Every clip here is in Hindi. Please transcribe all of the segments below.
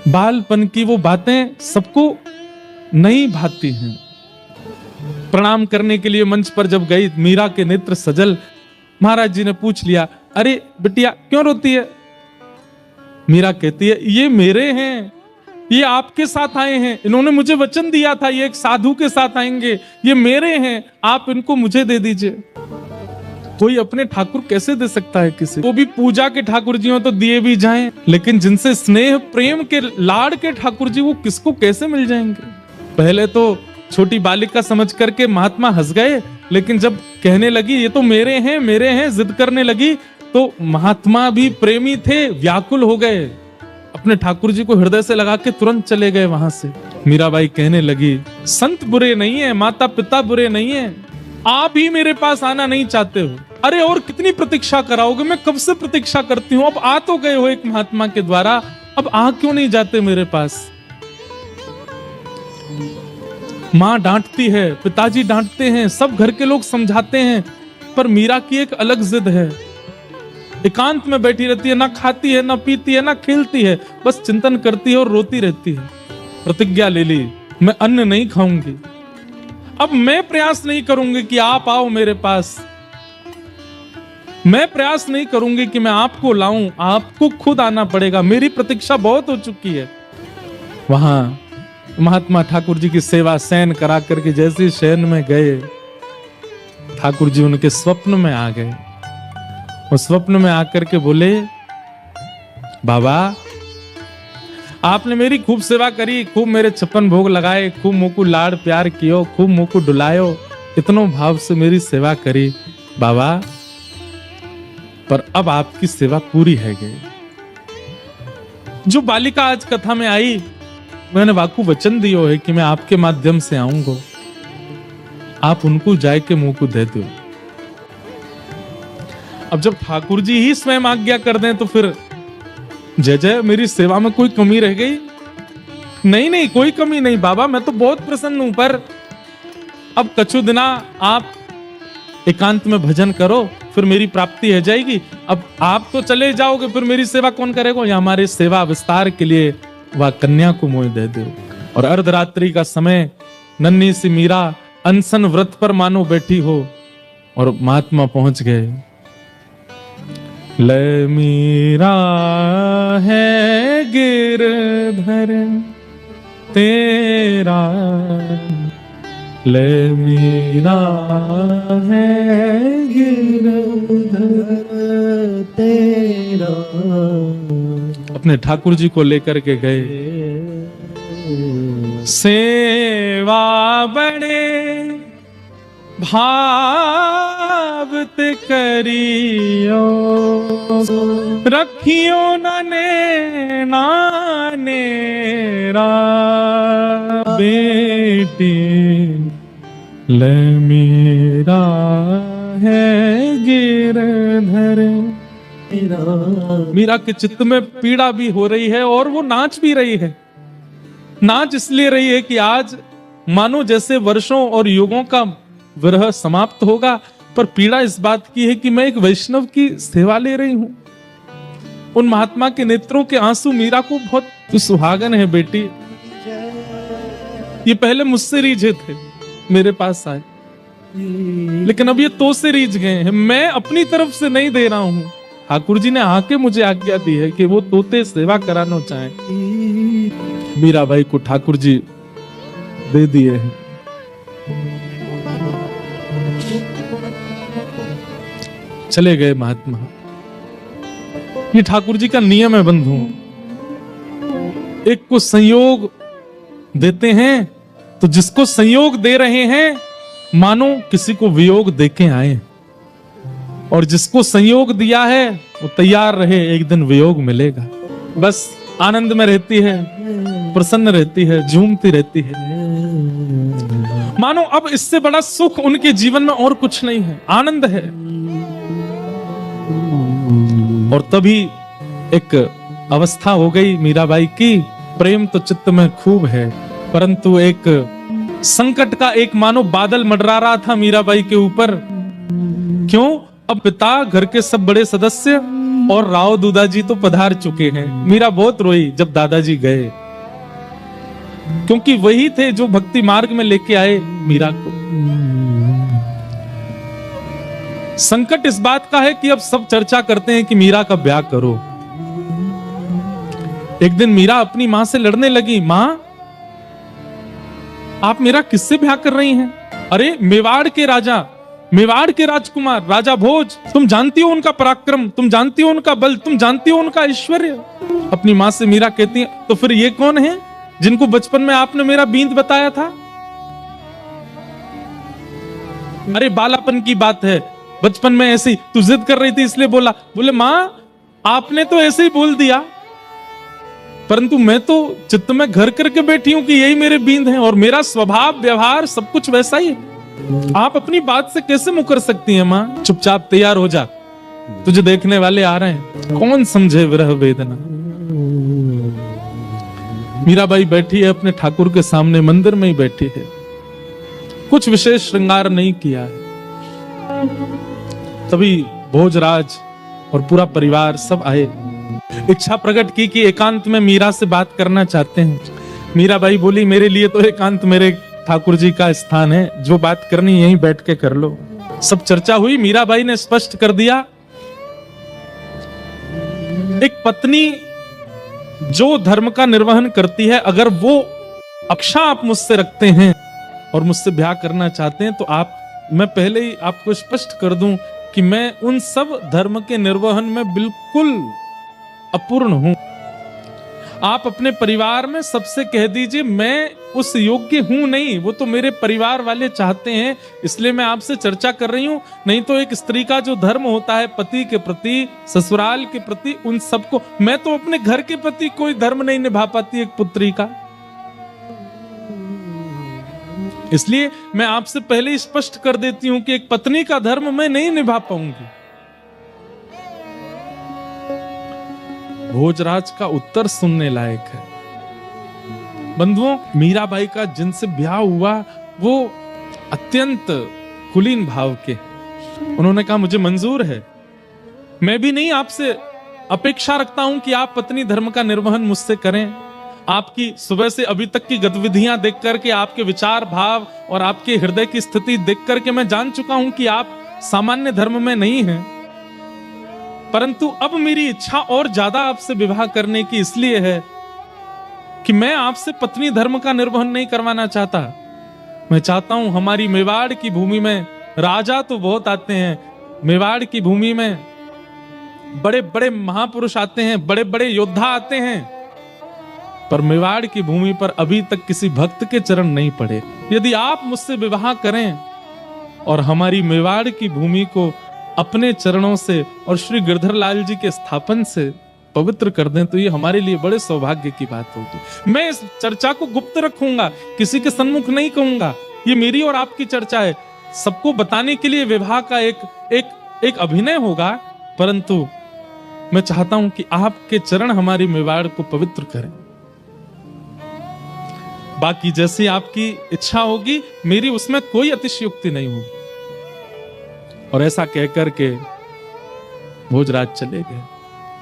बालपन की वो बातें सबको नहीं भाती हैं। प्रणाम करने के लिए मंच पर जब गई, मीरा के नेत्र सजल। महाराज जी ने पूछ लिया, अरे बिटिया क्यों रोती है? मीरा कहती है, ये मेरे हैं, ये आपके साथ आए हैं, इन्होंने मुझे वचन दिया था ये एक साधु के साथ आएंगे, ये मेरे हैं, आप इनको मुझे दे दीजिए। कोई अपने ठाकुर कैसे दे सकता है किसी को? भी पूजा के ठाकुर जी हो तो दिए भी जाएं, लेकिन जिनसे स्नेह प्रेम के लाड़ के ठाकुर जी, वो किसको कैसे मिल जाएंगे? पहले तो छोटी बालिका समझ करके महात्मा हंस गए, लेकिन जब कहने लगी ये तो मेरे हैं, जिद करने लगी, तो महात्मा भी प्रेमी थे, व्याकुल हो गए, अपने ठाकुर जी को हृदय से लगा के तुरंत चले गए वहां से। मीराबाई कहने लगी, संत बुरे नहीं है, माता पिता बुरे नहीं है, आप ही मेरे पास आना नहीं चाहते हो। अरे और कितनी प्रतीक्षा कराओगे? मैं कब से प्रतीक्षा करती हूँ, अब आ तो गए हो एक महात्मा के द्वारा, अब आ क्यों नहीं जाते मेरे पास? माँ डांटती है, पिताजी डांटते हैं, सब घर के लोग समझाते हैं, पर मीरा की एक अलग जिद है। एकांत में बैठी रहती है, ना खाती है, ना पीती है, ना खेलती है, बस चिंतन करती है और रोती रहती है। प्रतिज्ञा ले ली, मैं अन्न नहीं खाऊंगी, अब मैं प्रयास नहीं करूंगी कि आप आओ मेरे पास, मैं प्रयास नहीं करूंगी कि मैं आपको लाऊं, आपको खुद आना पड़ेगा, मेरी प्रतीक्षा बहुत हो चुकी है। वहां महात्मा ठाकुर जी की सेवा शयन करा करके जैसे शयन में गए, ठाकुर जी उनके स्वप्न में आ गए। उस स्वप्न में आकर के बोले, बाबा आपने मेरी खूब सेवा करी, खूब मेरे 56 भोग लगाए, खूब मुझको लाड़ प्यार कियो, खूब मुझको डुलायो, इतनो भाव से मेरी सेवा करी बाबा, पर अब आपकी सेवा पूरी है गई। जो बालिका आज कथा में आई, मैंने वाकू वचन दियो है कि मैं आपके माध्यम से आऊंगा, आप उनको जाए के मुंह को दे दो। अब जब ठाकुर जी ही स्वयं आज्ञा कर दें तो फिर जय जय, मेरी सेवा में कोई कमी रह गई? नहीं, कोई कमी नहीं बाबा, मैं तो बहुत प्रसन्न हूं, पर अब कछु दिना आप एकांत में भजन करो, फिर मेरी प्राप्ति हो जाएगी। अब आप तो चले जाओगे, फिर मेरी सेवा कौन करेगा? या हमारे सेवा विस्तार के लिए वह कन्या को मोह दे दो। और अर्धरात्रि का समय, नन्ही सी मीरा अनशन व्रत पर मानो बैठी हो, और महात्मा पहुंच गए। ले मीरा है गिरधर तेरा, ले मीरा है गिरधर तेरा। अपने ठाकुर जी को लेकर के गए। सेवा बड़े भावत करियो, रखियो नने नानेरा, बेटी ले मीरा है गिरधर। मीरा के चित्त में पीड़ा भी हो रही है और वो नाच भी रही है। नाच इसलिए रही है कि आज मानो जैसे वर्षों और युगों का विरह समाप्त होगा, पर पीड़ा इस बात की है कि मैं एक वैष्णव की सेवा ले रही हूं। उन महात्मा के नेत्रों के आंसू मीरा को बहुत सुहागन है बेटी, ये पहले मुझसे रीझे थे, मेरे पास आए, लेकिन अब ये तो से रीझ गए हैं, मैं अपनी तरफ से नहीं दे रहा हूं। ठाकुर जी ने आके मुझे आज्ञा दी है कि वो तोते सेवा कराना चाहें। मीराबाई को ठाकुर जी दे दिए हैं। चले गए महात्मा। ये ठाकुर जी का नियम है बंधु, एक को संयोग देते हैं तो जिसको संयोग दे रहे हैं मानो किसी को वियोग देके आए, और जिसको संयोग दिया है वो तैयार रहे, एक दिन वियोग मिलेगा। बस आनंद में रहती है, प्रसन्न रहती है, झूमती रहती है, मानो अब इससे बड़ा सुख उनके जीवन में और कुछ नहीं है, आनंद है। और तभी एक अवस्था हो गई मीराबाई की, प्रेम तो चित्त में खूब है, परंतु एक संकट का एक मानो बादल मंडरा रहा था मीराबाई के ऊपर। क्यों? अब पिता, घर के सब बड़े सदस्य और राव दूधा जी तो पधार चुके हैं। मीरा बहुत रोई जब दादाजी गए, क्योंकि वही थे जो भक्ति मार्ग में लेके आए मीरा को। संकट इस बात का है कि अब सब चर्चा करते हैं कि मीरा का ब्याह करो। एक दिन मीरा अपनी मां से लड़ने लगी, मां आप मेरा किससे ब्याह कर रही हैं? अरे मेवाड़ के राजा, मेवाड़ के राजकुमार राजा भोज, तुम जानती हो उनका पराक्रम, तुम जानती हो उनका बल, तुम जानती हो उनका ऐश्वर्य। अपनी मां से मीरा कहती है, तो फिर ये कौन है जिनको बचपन में आपने मेरा बींद बताया था? अरे बालापन की बात है, बचपन में ऐसी तू जिद कर रही थी इसलिए बोला। बोले मां आपने तो ऐसे ही बोल दिया, परंतु मैं तो चित्त में घर करके बैठी हूं कि यही मेरे बींद हैं और मेरा स्वभाव व्यवहार सब कुछ वैसा ही है। आप अपनी बात से कैसे मुकर सकती हैं मां? चुपचाप तैयार हो जा, तुझे देखने वाले आ रहे हैं। कौन समझे विरह वेदना। मीराबाई बैठी है अपने ठाकुर के सामने, मंदिर में ही बैठी है, कुछ विशेष श्रृंगार नहीं किया है। तभी भोजराज और पूरा परिवार सब आए, इच्छा प्रकट की कि एकांत में मीरा से बात करना चाहते हैं। मीराबाई बोली, मेरे लिए तो एकांत मेरे ठाकुर जी का स्थान है, जो बात करनी यहीं बैठ के कर लो। सब चर्चा हुई, मीराबाई ने स्पष्ट कर दिया, एक पत्नी जो धर्म का निर्वहन करती है, अगर वो अक्षा आप मुझसे रखते हैं और मुझसे ब्याह करना चाहते हैं, तो मैं पहले ही आपको स्पष्ट कर दूं कि मैं उन सब धर्म के निर्वहन में बिल्कुल अपूर्ण हूं। आप अपने परिवार में सबसे कह दीजिए मैं उस योग्य हूं नहीं, वो तो मेरे परिवार वाले चाहते हैं, इसलिए मैं आपसे चर्चा कर रही हूं। नहीं तो एक स्त्री का जो धर्म होता है पति के प्रति, ससुराल के प्रति, उन सबको, मैं तो अपने घर के प्रति कोई धर्म नहीं निभा पाती एक पुत्री का, इसलिए मैं आपसे पहले ही स्पष्ट कर देती हूं कि एक पत्नी का धर्म मैं नहीं निभा पाऊंगी। भोजराज का उत्तर सुनने लायक है। बंधुओं, मीराबाई का जिनसे ब्याह हुआ वो अत्यंत कुलीन भाव के। उन्होंने कहा मुझे मंजूर है, मैं भी नहीं आपसे अपेक्षा रखता हूं कि आप पत्नी धर्म का निर्वहन मुझसे करें। आपकी सुबह से अभी तक की गतिविधियां देख करके, आपके विचार भाव और आपके हृदय की स्थिति देख करके मैं जान चुका हूं कि आप सामान्य धर्म में नहीं हैं। परंतु अब मेरी इच्छा और ज्यादा आपसे विवाह करने की इसलिए है कि मैं आपसे पत्नी धर्म का निर्वहन नहीं करवाना चाहता। मैं चाहता हूं हमारी मेवाड़ की भूमि में राजा तो बहुत आते हैं, मेवाड़ की भूमि में बड़े बड़े महापुरुष आते हैं, बड़े बड़े योद्धा आते हैं, पर मेवाड़ की भूमि पर अभी तक किसी भक्त के चरण नहीं पड़े। यदि आप मुझसे विवाह करें और हमारी मेवाड़ की भूमि को अपने चरणों से और श्री गिरधर लाल जी के स्थापन से पवित्र कर दें, तो ये हमारे लिए बड़े सौभाग्य की बात होगी। मैं इस चर्चा को गुप्त रखूंगा, किसी के सन्मुख नहीं कहूंगा, ये मेरी और आपकी चर्चा है। सबको बताने के लिए विवाह का एक अभिनय होगा, परंतु मैं चाहता हूं कि आपके चरण हमारी मेवाड़ को पवित्र करें। बाकी जैसी आपकी इच्छा होगी, मेरी उसमें कोई अतिशयोक्ति नहीं होगी। और ऐसा कहकर के भोजराज चले गए।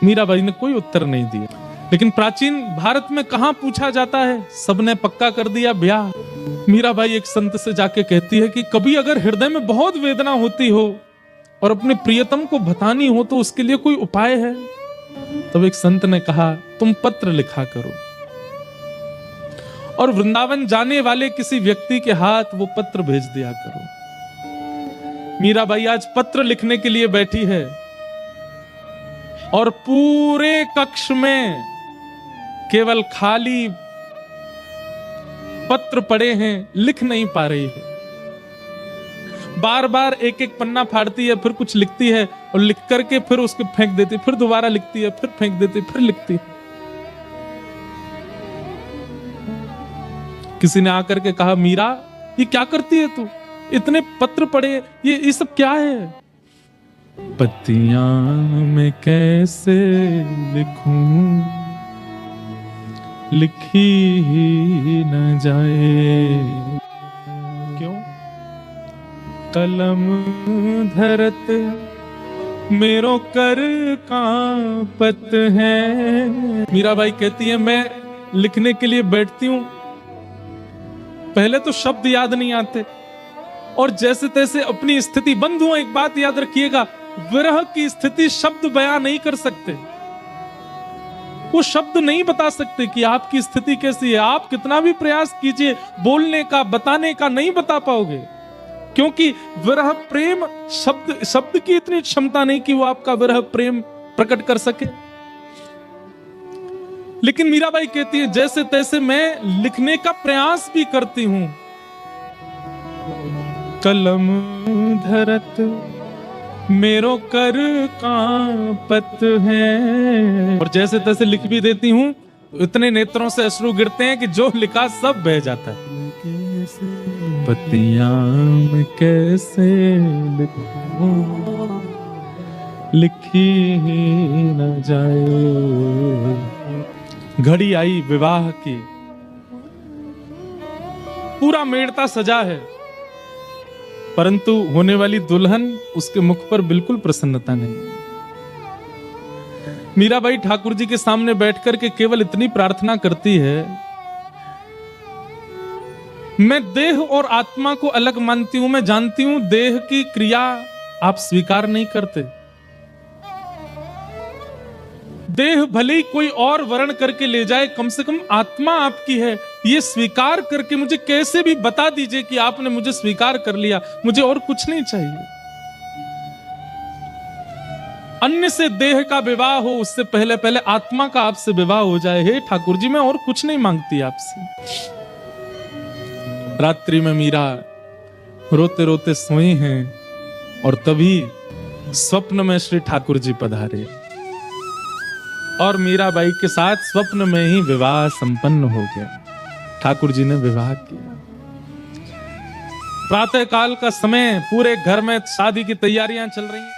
मीराबाई ने कोई उत्तर नहीं दिया। लेकिन प्राचीन भारत में कहां पूछा जाता है, सबने पक्का कर दिया ब्याह। मीराबाई एक संत से जाके कहती है कि कभी अगर हृदय में बहुत वेदना होती हो और अपने प्रियतम को बतानी हो तो उसके लिए कोई उपाय है? तब एक संत ने कहा, तुम पत्र लिखा करो और वृंदावन जाने वाले किसी व्यक्ति के हाथ वो पत्र भेज दिया करो। मीराबाई आज पत्र लिखने के लिए बैठी है और पूरे कक्ष में केवल खाली पत्र पड़े हैं, लिख नहीं पा रही है। बार बार एक एक पन्ना फाड़ती है, फिर कुछ लिखती है और लिख करके फिर उसको फेंक देती, फिर दोबारा लिखती है, फिर फेंक देती, फिर लिखती है। किसी ने आकर के कहा, मीरा ये क्या करती है तू? इतने पत्र पड़े, ये सब क्या है? पत्तियां मैं कैसे लिखूं, लिखी ही न जाए। क्यों? कलम धरत मेरो कर कांपत है। मीराबाई कहती है मैं लिखने के लिए बैठती हूं, पहले तो शब्द याद नहीं आते और जैसे तैसे अपनी स्थिति। बंधुओं एक बात याद रखिएगा, विरह की स्थिति शब्द बयां नहीं कर सकते। वो शब्द नहीं बता सकते कि आपकी स्थिति कैसी है। आप कितना भी प्रयास कीजिए बोलने का, बताने का, नहीं बता पाओगे, क्योंकि विरह प्रेम शब्द की इतनी क्षमता नहीं कि वो आपका विरह प्रेम प्रकट कर सके। लेकिन मीराबाई कहती है जैसे तैसे मैं लिखने का प्रयास भी करती हूं। कलम धरत मेरो कर कांपत है, और जैसे तैसे लिख भी देती हूं, इतने नेत्रों से अश्रु गिरते हैं कि जो लिखा सब बह जाता है। पतियां में कैसे लिखूं, लिखी ही न जाए। घड़ी आई विवाह की, पूरा मेड़ता सजा है, परंतु होने वाली दुल्हन, उसके मुख पर बिल्कुल प्रसन्नता नहीं। मीराबाई ठाकुर जी के सामने बैठकर के केवल इतनी प्रार्थना करती है, मैं देह और आत्मा को अलग मानती हूं। मैं जानती हूं देह की क्रिया आप स्वीकार नहीं करते। देह भले ही कोई और वर्ण करके ले जाए, कम से कम आत्मा आपकी है, ये स्वीकार करके मुझे कैसे भी बता दीजिए कि आपने मुझे स्वीकार कर लिया। मुझे और कुछ नहीं चाहिए। अन्य से देह का विवाह हो, उससे पहले पहले आत्मा का आपसे विवाह हो जाए। हे ठाकुर जी, मैं और कुछ नहीं मांगती आपसे। रात्रि में मीरा रोते रोते सोई हैं और तभी स्वप्न में श्री ठाकुर जी पधारे और मीराबाई के साथ स्वप्न में ही विवाह संपन्न हो गया। ठाकुर जी ने विवाह किया। प्रातः काल का समय, पूरे घर में शादी की तैयारियां चल रही हैं।